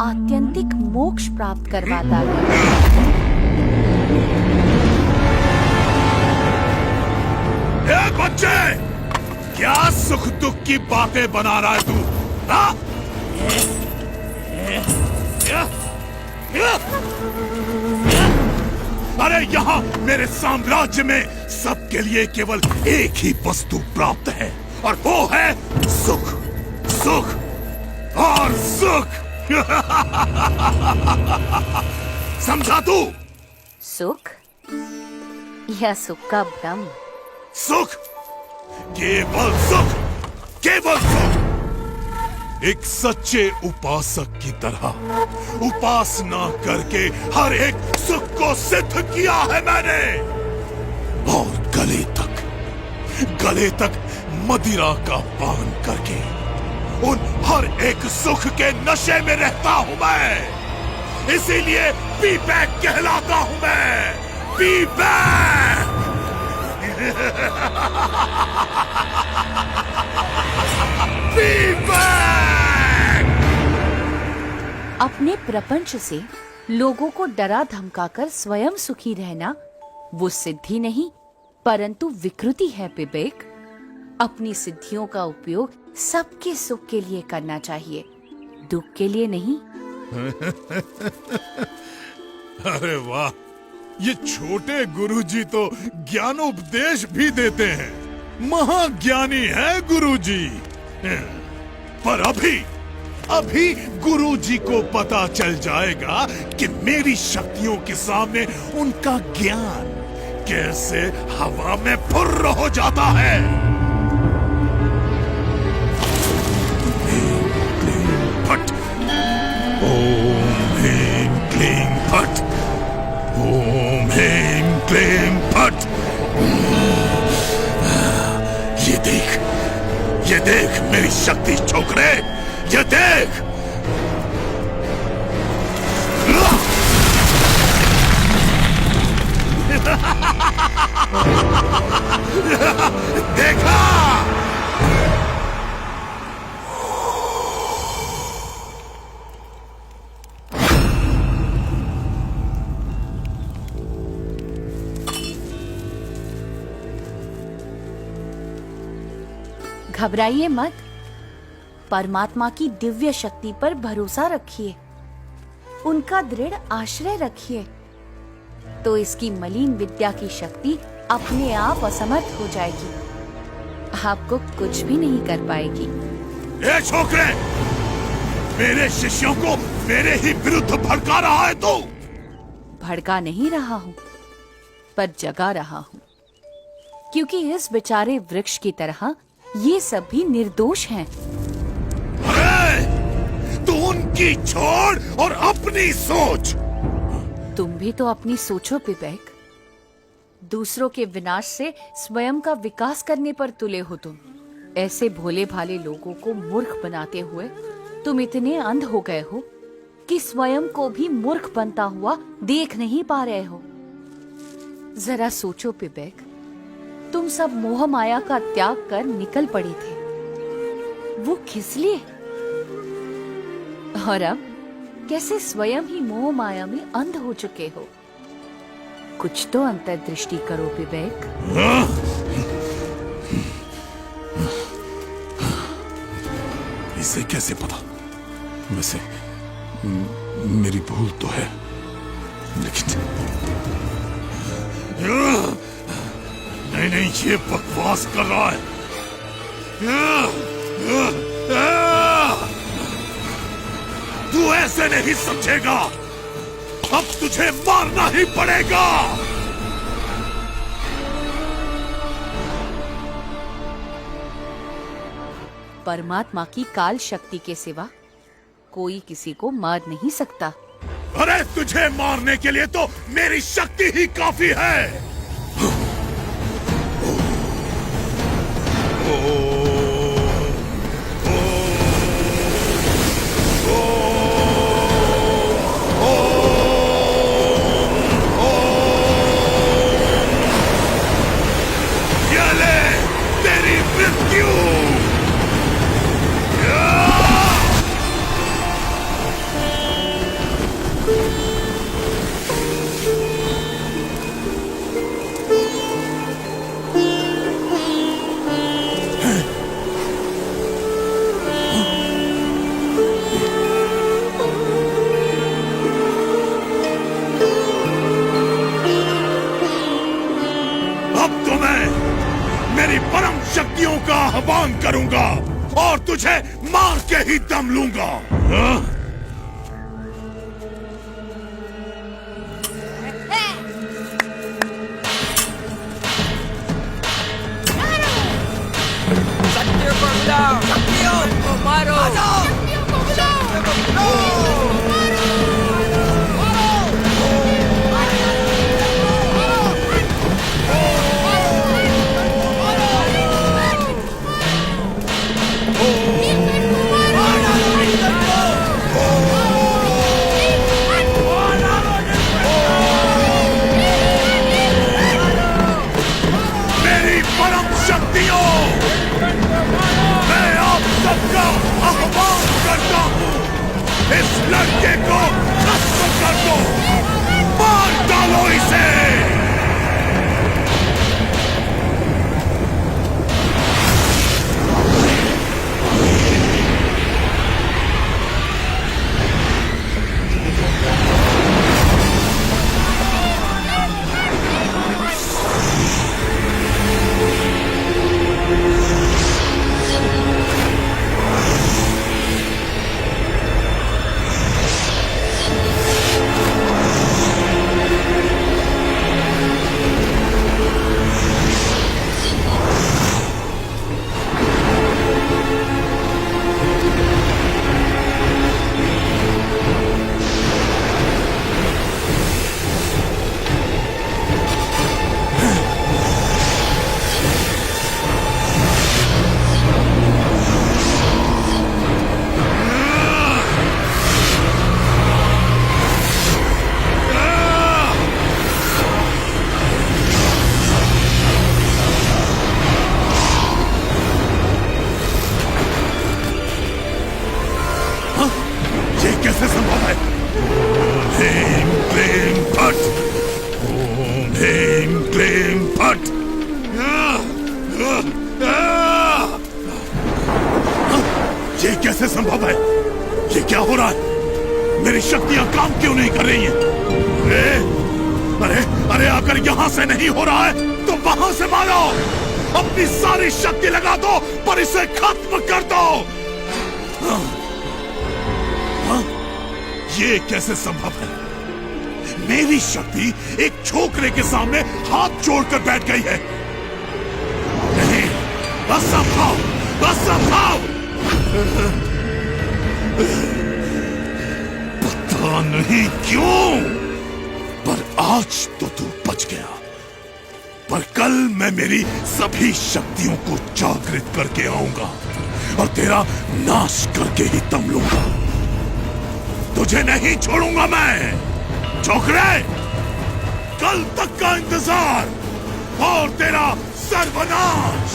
आत्यंतिक मोक्ष प्राप्त करवाता है। ए बच्चे, क्या सुख दुख की बातें बना रहा है तू? हाँ? अरे यहाँ मेरे साम्राज्य में सबके लिए केवल एक ही वस्तु प्राप्त है, और वो है सुख, सुख और सुख। समझा तू? सुख या सुख का भ्रम? सुख, केवल सुख, केवल सुख। एक सच्चे उपासक की तरह उपासना करके हर एक सुख को सिद्ध किया है मैंने, और गले तक मदिरा का पान करके उन हर एक सुख के नशे में रहता हूं मैं। इसीलिए पीपैक कहलाता हूं मैं, पीपैक। अपने प्रपंच से लोगों को डरा धमकाकर स्वयं सुखी रहना वो सिद्धि नहीं परंतु विकृति है विवेक। अपनी सिद्धियों का उपयोग सबके सुख के लिए करना चाहिए, दुख के लिए नहीं। अरे वाह, ये छोटे गुरुजी तो ज्ञानोपदेश भी देते हैं। महाज्ञानी है गुरुजी। पर अभी गुरुजी को पता चल जाएगा कि मेरी शक्तियों के सामने उनका ज्ञान कैसे हवा में फुर्र हो जाता है। फट, ओम ह्रीं क्लीं फट, ओम ह्रीं क्लीं फट। ये देख मेरी शक्ति छोकरे, ये देख। देखा? घबराइए मत, परमात्मा की दिव्य शक्ति पर भरोसा रखिए, उनका दृढ़ आश्रय रखिए, तो इसकी मलिन विद्या की शक्ति अपने आप असमर्थ हो जाएगी, आपको कुछ भी नहीं कर पाएगी। ए छोकरे, मेरे शिष्यों को मेरे ही विरुद्ध भड़का रहा है तू? भड़का नहीं रहा हूँ, पर जगा रहा हूँ, क्योंकि इस बेचारे वृक्ष की तरह ये सब भी निर्दोष हैं। तू उनकी छोड़ और अपनी सोच। तुम भी तो अपनी सोचो विवेक। दूसरों के विनाश से स्वयं का विकास करने पर तुले हो तुम। ऐसे भोले भाले लोगों को मूर्ख बनाते हुए तुम इतने अंध हो गए हो कि स्वयं को भी मूर्ख बनता हुआ देख नहीं पा रहे हो। जरा सोचो विवेक, तुम सब मोह माया का त्याग कर निकल पड़े थे, वो किस लिए? और अब कैसे स्वयं ही मोह माया में अंध हो चुके हो? कुछ तो अंतर्दृष्टि करो विवेक। इसे कैसे पता? वैसे मेरी भूल तो है, लेकिन नहीं, ये बकवास कर रहा है। तू ऐसे नहीं समझेगा, अब तुझे मारना ही पड़ेगा। परमात्मा की काल शक्ति के सिवा कोई किसी को मार नहीं सकता। अरे तुझे मारने के लिए तो मेरी शक्ति ही काफी है। ये ले तेरी मृत्यु। करूंगा और तुझे मार के ही दम लूंगा। हाँ? शक्तियों को बुलाओ, शक्तियों को मारो, शक्तियों को बुलाओ। मेरी परम शक्तियों, मैं आप सबका आह्वान करता हूँ, इस लड़के को खत्म कर दो, मार डालो इसे। कैसे संभव है? ह्रीं क्लीं फट, ओम ह्रीं क्लीं फट। ये कैसे संभव है? ये क्या हो रहा है? मेरी शक्तियां काम क्यों नहीं कर रही हैं? अरे अरे अगर यहां से नहीं हो रहा है तो वहां से मारो, अपनी सारी शक्ति लगा दो पर इसे खत्म कर दो। ये कैसे संभव है? मेरी शक्ति एक छोकरे के सामने हाथ जोड़कर बैठ गई है। नहीं, असंभव, असंभव। पता नहीं क्यों, पर आज तो तू बच गया, पर कल मैं मेरी सभी शक्तियों को जागृत करके आऊंगा और तेरा नाश करके ही दम लूंगा। तुझे नहीं छोड़ूंगा मैं, छोकरे। कल तक का इंतजार और तेरा सर्वनाश।